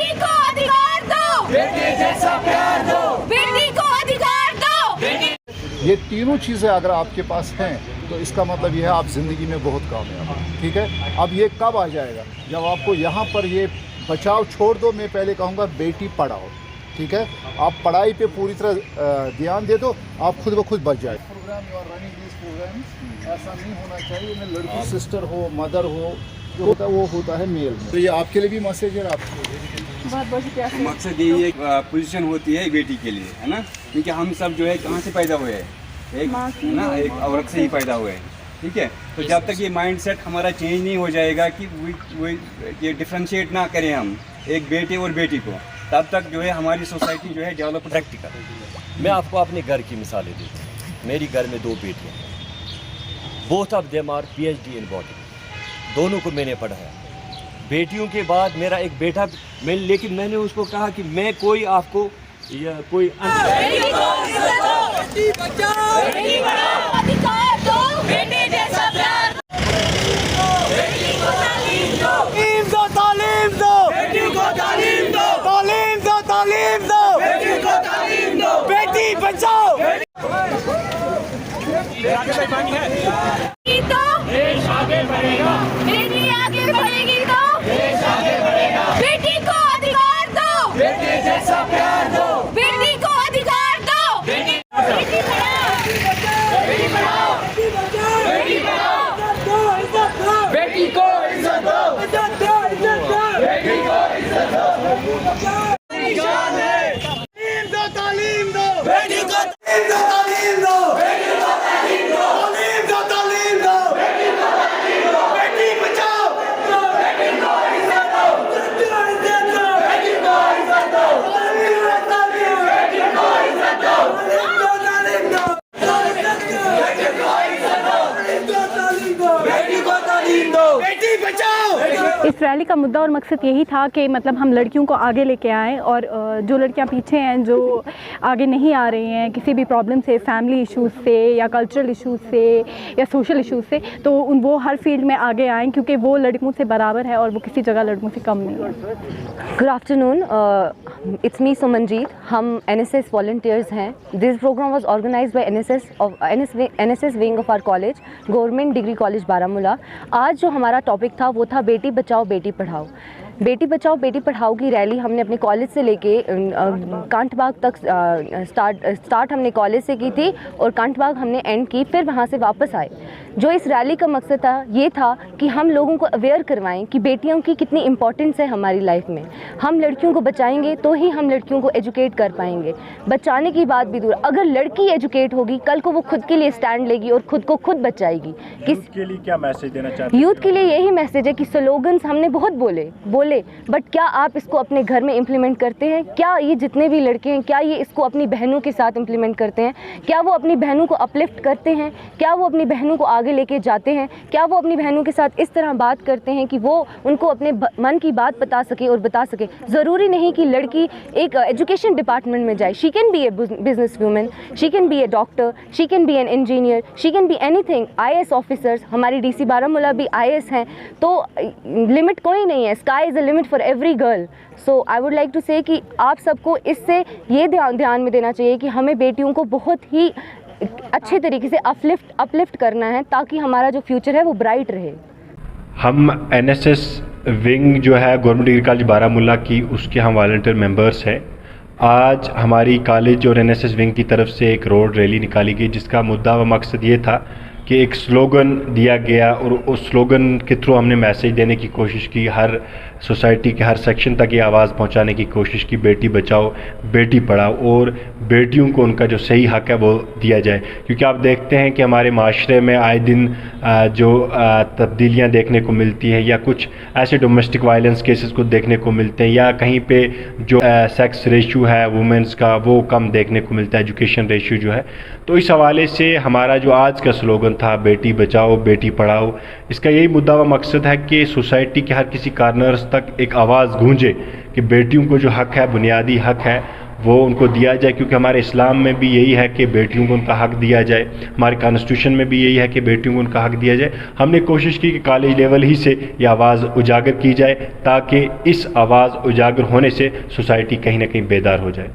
बेटी को अधिकार दो, बेटी जैसा प्यार दो, बेटी को अधिकार दो। ये तीनों चीज़ें अगर आपके पास हैं तो इसका मतलब ये है आप ज़िंदगी में बहुत कामयाब हैं। ठीक है, अब ये कब आ जाएगा? जब आपको यहाँ पर ये बचाव छोड़ दो, मैं पहले कहूँगा बेटी पढ़ाओ। ठीक है, आप पढ़ाई पे पूरी तरह ध्यान दे दो, आप खुद ब खुद बच जाए। Program you are running this program ऐसा नहीं होना चाहिए, मैं लड़की सिस्टर हो, मदर हो, जो होता है वो होता है मेल में। तो ये आपके लिए भी मैसेज है। आपको बहुत बहुत शुक्रिया। मकसद यही एक पोजीशन होती है बेटी के लिए, है ना, क्योंकि हम सब जो है कहाँ से पैदा हुए हैं, एक है ना, एक औरत से ही पैदा हुए हैं। ठीक है, तो जब तक ये माइंडसेट हमारा चेंज नहीं हो जाएगा कि ये डिफ्रेंशिएट ना करें हम एक बेटे और बेटी को, तब तक जो है हमारी सोसाइटी जो है डेवलप। प्रैक्टिकल मैं आपको अपने घर की मिसालें देता हूँ। मेरी घर में 2 बेटियाँ हैं, both of them are PhD in body, दोनों को मैंने पढ़ाया। बेटियों के बाद मेरा एक बेटा लेकिन मैंने उसको कहा कि मैं कोई आपको या कोई बेटी को इज्जत दो, बेटी बचाओ, बेटी पढ़ाओ, अधिकार दो, बेटे जैसा प्यार दो, बेटी को तालीम दो, तालीम दो, बेटी को तालीम दो, तालीम दो, तालीम दो, बेटी को तालीम दो, बेटी बचाओ। बेटी तो देश आगे बढ़ेगा, बेटी आगे बढ़ेगी तो देश आगे बढ़ेगा। बेटी को अधिकार दो, बेटे जैसा प्यार दो, बेटी को अधिकार दो, बेटी पढ़ाओ, बेटी पढ़ाओ, बेटी पढ़ाओ, बेटी को इज्जत दो, इज्जत दो, इज्जत दो, बेटी को इज्जत दो। तालीम दो, तालीम दो, बेटी को तालीम दो, बेटी को तालीम दो, तालीम दो, तालीम दो, बेटी को तालीम दो, बेटी बचाओ, बेटी को इज्जत दो, इज्जत दो, बेटी को इज्जत दो, तालीम दो, तालीम दो, बेटी को इज्जत दो, तालीम दो, बेटी को इज्जत दो, तालीम दो, बेटी को तालीम दो, बेटी बचाओ। इस रैली का मुद्दा और मकसद यही था कि मतलब हम लड़कियों को आगे लेके आएँ और जो लड़कियां पीछे हैं, जो आगे नहीं आ रही हैं किसी भी प्रॉब्लम से, फैमिली इश्यूज़ से या कल्चरल इश्यूज़ से या सोशल इश्यूज़ से, तो वो हर फील्ड में आगे आएँ क्योंकि वो लड़कों से बराबर है और वो किसी जगह लड़कों से कम नहीं है। Good afternoon, it's me Sumanjeet. हम NSS वॉलंटियर्स हैं। This program was organised by NSS wing of our college, government degree college Baramulla. आज जो हमारा टॉपिक था वो था बेटी बचाओ बेटी पढ़ाओ। बेटी बचाओ बेटी पढ़ाओ की रैली हमने अपने कॉलेज से लेके कांटबाग तक स्टार्ट हमने कॉलेज से की थी और कांटबाग हमने एंड की, फिर वहाँ से वापस आए। जो इस रैली का मकसद था ये था कि हम लोगों को अवेयर करवाएं कि बेटियों की कितनी इम्पोर्टेंस है हमारी लाइफ में। हम लड़कियों को बचाएंगे तो ही हम लड़कियों को एजुकेट कर पाएंगे। बचाने की बात भी दूर, अगर लड़की एजुकेट होगी कल को वो खुद के लिए स्टैंड लेगी और खुद को खुद बचाएगी। यूथ के लिए क्या मैसेज देना चाहते हैं? यूथ के लिए यही मैसेज है कि स्लोगन्स हमने बहुत बोले, बट क्या आप इसको अपने घर में इम्प्लीमेंट करते हैं? क्या ये जितने भी लड़के हैं क्या ये इसको अपनी बहनों के साथ इम्प्लीमेंट करते हैं? क्या वो अपनी बहनों को अपलिफ्ट करते हैं? क्या वो अपनी बहनों को आगे लेके जाते हैं? क्या वो अपनी बहनों के साथ इस तरह बात करते हैं कि वो उनको अपने मन की बात बता सके और बता सके? ज़रूरी नहीं कि लड़की एक एजुकेशन डिपार्टमेंट में जाए। She can be a business women, she can be a doctor, she can be an engineer, she can be anything. IAS officers, हमारी DC बारामूला भी IAS हैं, तो लिमिट कोई नहीं है। Sky is a limit for every girl. So I would like to say कि आप सबको इससे ये ध्यान में देना चाहिए कि हमें बेटियों को बहुत ही अच्छे तरीके से अपलिफ्ट करना है ताकि हमारा जो फ्यूचर है वो ब्राइट रहे। हम NSS विंग जो है गवर्नमेंट डिग्री कॉलेज बारामूला की, उसके हम वॉलंटियर मेंबर्स हैं। आज हमारी कॉलेज और NSS विंग की तरफ से एक रोड रैली निकाली गई जिसका मुद्दा व मकसद ये था कि एक स्लोगन दिया गया और उस स्लोगन के थ्रू हमने मैसेज देने की कोशिश की, हर सोसाइटी के हर सेक्शन तक ये आवाज़ पहुंचाने की कोशिश की, बेटी बचाओ बेटी पढ़ाओ और बेटियों को उनका जो सही हक है वो दिया जाए। क्योंकि आप देखते हैं कि हमारे माशरे में आए दिन जो तब्दीलियां देखने को मिलती हैं या कुछ ऐसे डोमेस्टिक वायलेंस केसेस को देखने को मिलते हैं या कहीं पे जो सेक्स रेशियो है वुमेंस का वो कम देखने को मिलता है, एजुकेशन रेशियो जो है। तो इस हवाले से हमारा जो आज का स्लोगन था बेटी बचाओ बेटी पढ़ाओ, इसका यही मुद्दा व मकसद है कि सोसाइटी के हर किसी कॉर्नर्स तक एक आवाज़ गूंजे कि बेटियों को जो हक है, बुनियादी हक है, वो उनको दिया जाए, क्योंकि हमारे इस्लाम में भी यही है कि बेटियों को उनका हक दिया जाए, हमारे कॉन्स्टिट्यूशन में भी यही है कि बेटियों को उनका हक दिया जाए। हमने कोशिश की कि कॉलेज लेवल ही से ये आवाज़ उजागर की जाए ताकि इस आवाज़ उजागर होने से सोसाइटी कहीं ना कहीं बेदार हो जाए।